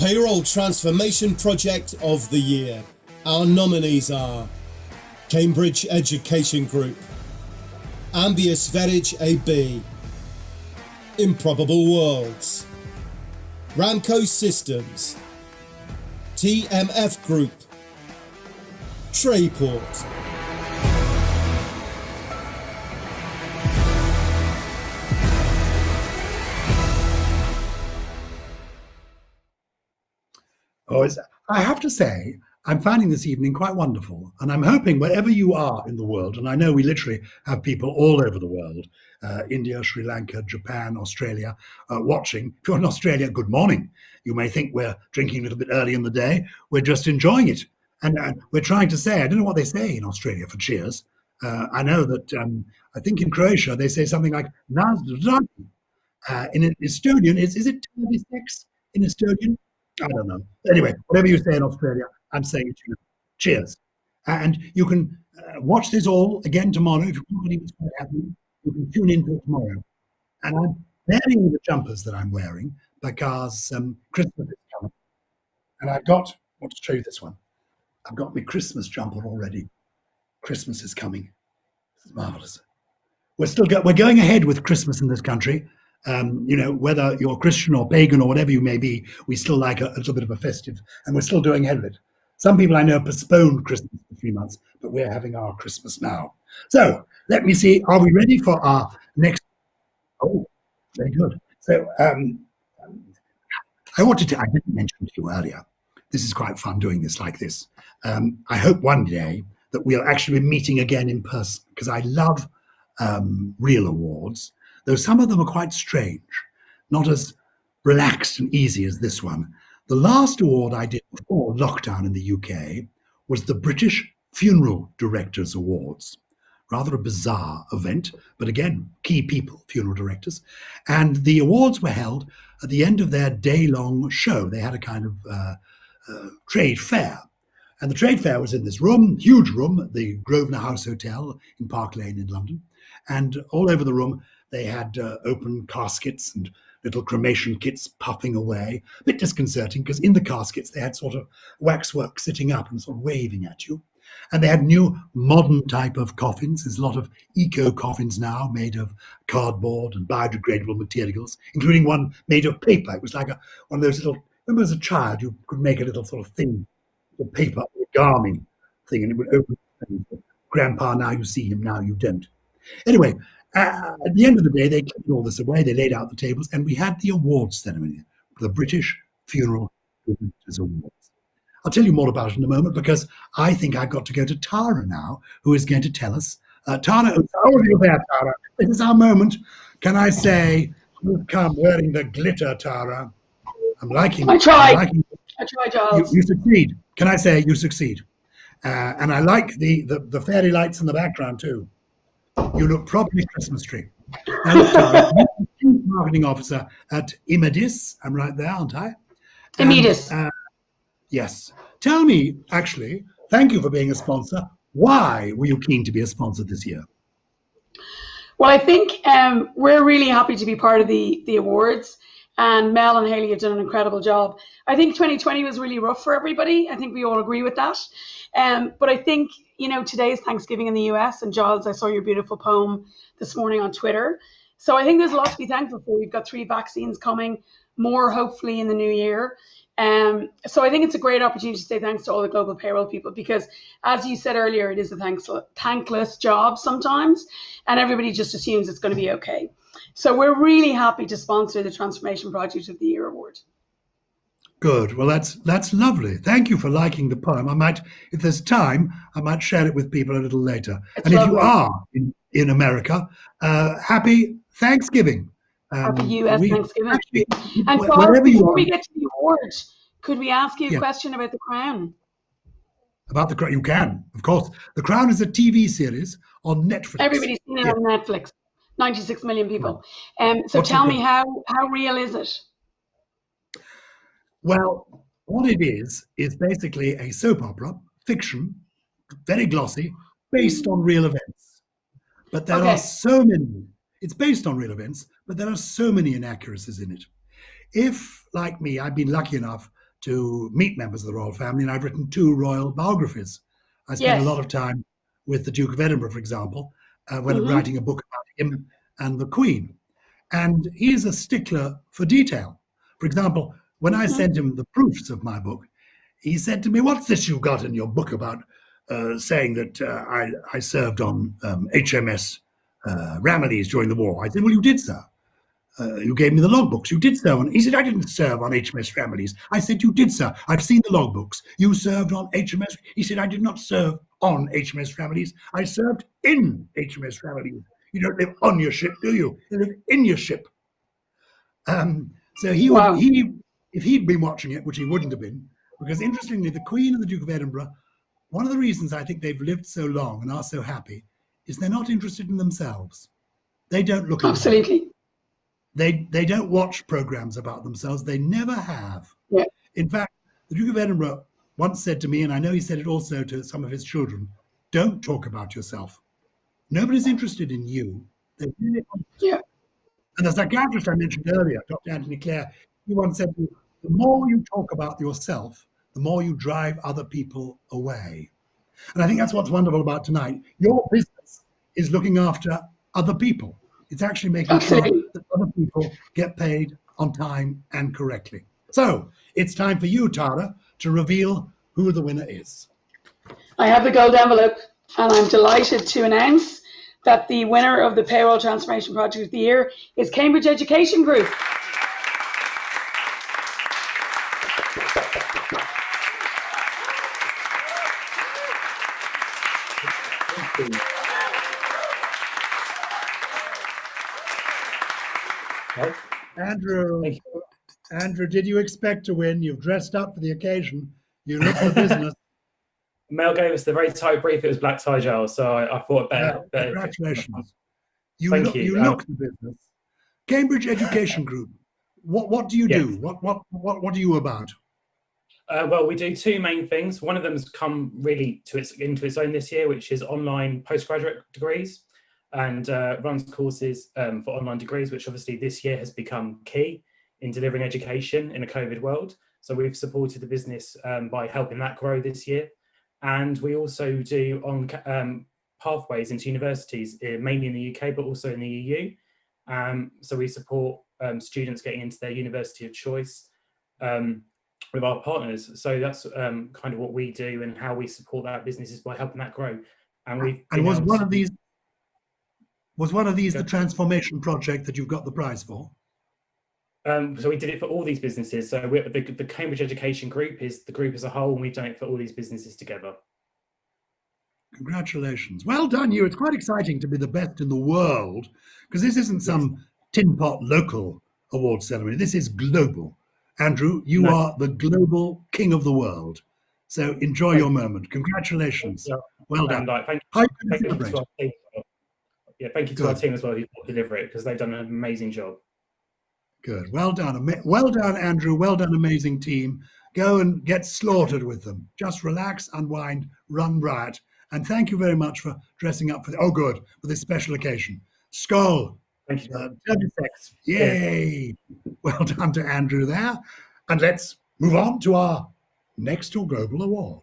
Payroll Transformation Project of the Year. Our nominees are Cambridge Education Group, Ambius Verage AB, Improbable Worlds, Ramco Systems, TMF Group, Trayport. I have to say, I'm finding this evening quite wonderful, and I'm hoping wherever you are in the world, and I know we literally have people all over the world, India, Sri Lanka, Japan, Australia, watching. If you're in Australia, good morning. You may think we're drinking a little bit early in the day. We're just enjoying it. And we're trying to say, I don't know what they say in Australia for cheers. I know that, I think in Croatia, they say something like, "Nazdravi." In Estonian, is it 26 in Estonian? I don't know. Anyway, whatever you say in Australia, I'm saying it to you. Cheers. And you can watch this all again tomorrow. If you want to believe what's quite happening, you can tune into it tomorrow. And I'm wearing the jumpers that I'm wearing because Christmas is coming. And I want to show you this one. I've got my Christmas jumper already. Christmas is coming. This is marvelous. We're going ahead with Christmas in this country. Whether you're Christian or pagan or whatever you may be, we still like a little bit of a festive, and we're still going ahead with it. Some people I know postponed Christmas for 3 months, but we're having our Christmas now. So let me see, are we ready for our next? Oh, very good. So I didn't mention to you earlier, this is quite fun doing this like this. I hope one day that we'll actually be meeting again in person, because I love real awards, though some of them are quite strange, not as relaxed and easy as this one. The last award I did before lockdown in the UK was the British Funeral Directors Awards. Rather a bizarre event, but again, key people, funeral directors. And the awards were held at the end of their day-long show. They had a kind of trade fair. And the trade fair was in this room, huge room, the Grosvenor House Hotel in Park Lane in London. And all over the room, they had open caskets and little cremation kits puffing away. A bit disconcerting, because in the caskets, they had sort of waxwork sitting up and sort of waving at you. And they had new modern type of coffins. There's a lot of eco coffins now made of cardboard and biodegradable materials, including one made of paper. It was like one of those little, remember as a child, you could make a little sort of thing, a paper, origami thing, and it would open. Grandpa, now you see him, now you don't. Anyway, at the end of the day, they cleared all this away, they laid out the tables, and we had the awards ceremony, the British Funeral Directors Awards. I'll tell you more about it in a moment, because I think I've got to go to Tara now, who is going to tell us. Tara, how are you there, Tara? This is our moment. Can I say, you've come wearing the glitter, Tara. I'm liking it. I try, Giles. You succeed. Can I say you succeed? And I like the fairy lights in the background too. You look properly Christmas tree. Now, look, Tara, you're the Chief Marketing Officer at Imedis. I'm right there, aren't I? Imedis. Yes. Tell me, actually, thank you for being a sponsor. Why were you keen to be a sponsor this year? Well, I think we're really happy to be part of the awards, and Mel and Hayley have done an incredible job. I think 2020 was really rough for everybody. I think we all agree with that. But I think, today is Thanksgiving in the US, and Giles, I saw your beautiful poem this morning on Twitter. So I think there's a lot to be thankful for. We've got 3 vaccines coming, more hopefully in the new year. So I think it's a great opportunity to say thanks to all the global payroll people, because as you said earlier, it is a thankless job sometimes, and everybody just assumes it's going to be okay. So we're really happy to sponsor the Transformation Project of the Year Award. Good. Well, that's lovely. Thank you for liking the poem. I might, if there's time, I might share it with people a little later. It's and lovely. If you are in America, happy Thanksgiving. Happy US Thanksgiving. Actually, and Charles, before we get to the award, could we ask you a question about The Crown? About The Crown? You can, of course. The Crown is a TV series on Netflix. Everybody's seen it on Netflix. 96 million people. So tell me, how real is it? Well, what it is basically a soap opera, fiction, very glossy, based on real events. But there are so many, it's based on real events, but there are so many inaccuracies in it. If, like me, I've been lucky enough to meet members of the royal family, and I've written 2 royal biographies. I spent a Yes. lot of time with the Duke of Edinburgh, for example, when Mhm. writing a book about him and the Queen. And he is a stickler for detail. For example, when I sent him the proofs of my book, he said to me, "What's this you've got in your book about saying that I served on HMS Ramillies during the war?" I said, "Well, you did, sir. You gave me the logbooks. You did serve on." He said, "I didn't serve on HMS Ramillies." I said, "You did, sir. I've seen the logbooks. You served on HMS." He said, "I did not serve on HMS Ramillies. I served in HMS Ramillies. You don't live on your ship, do you? You live in your ship." So Wow. if he'd been watching it, which he wouldn't have been, because interestingly, the Queen and the Duke of Edinburgh, one of the reasons I think they've lived so long and are so happy is they're not interested in themselves. They don't look into that. Absolutely. They don't watch programs about themselves. They never have. Yeah. In fact, the Duke of Edinburgh once said to me, and I know he said it also to some of his children, "Don't talk about yourself. Nobody's interested in you. They really aren't." Yeah. And the psychiatrist I mentioned earlier, Dr. Anthony Clare, he once said, "The more you talk about yourself, the more you drive other people away." And I think that's what's wonderful about tonight. Your business is looking after other people. It's actually making sure Absolutely. that other people get paid on time and correctly. So it's time for you, Tara, to reveal who the winner is. I have the gold envelope, and I'm delighted to announce that the winner of the Payroll Transformation Project of the Year is Cambridge Education Group. Andrew, did you expect to win? You've dressed up for the occasion. You look for business. Mel gave us the very tight brief. It was black tie, Giles, so I thought better. Congratulations. You Thank you. look the business. Cambridge Education Group. What do you do? What are you about? Well, we do 2 main things. One of them has come really into its own this year, which is online postgraduate degrees, and runs courses for online degrees, which obviously this year has become key in delivering education in a COVID world. So we've supported the business by helping that grow this year. And we also do on pathways into universities, mainly in the UK, but also in the EU. So we support students getting into their university of choice with our partners. So that's kind of what we do, and how we support that business is by helping that grow. And was one of these the transformation project that you've got the prize for? So we did it for all these businesses. So the Cambridge Education Group is the group as a whole, and we've done it for all these businesses together. Congratulations. Well done, you. It's quite exciting to be the best in the world, because this isn't some tin pot local award ceremony. This is global. Andrew, you are the global king of the world. So enjoy your moment. Congratulations. Well done. Thank you to our team. Yeah, thank you to our team as well who deliver it, because they've done an amazing job. Good. Well done. Well done, Andrew. Well done, amazing team. Go and get slaughtered with them. Just relax, unwind, run riot. And thank you very much for dressing up for this special occasion. Skull. Thank you. Turbisex. Yay. Well done to Andrew there. And let's move on to our next Global Award.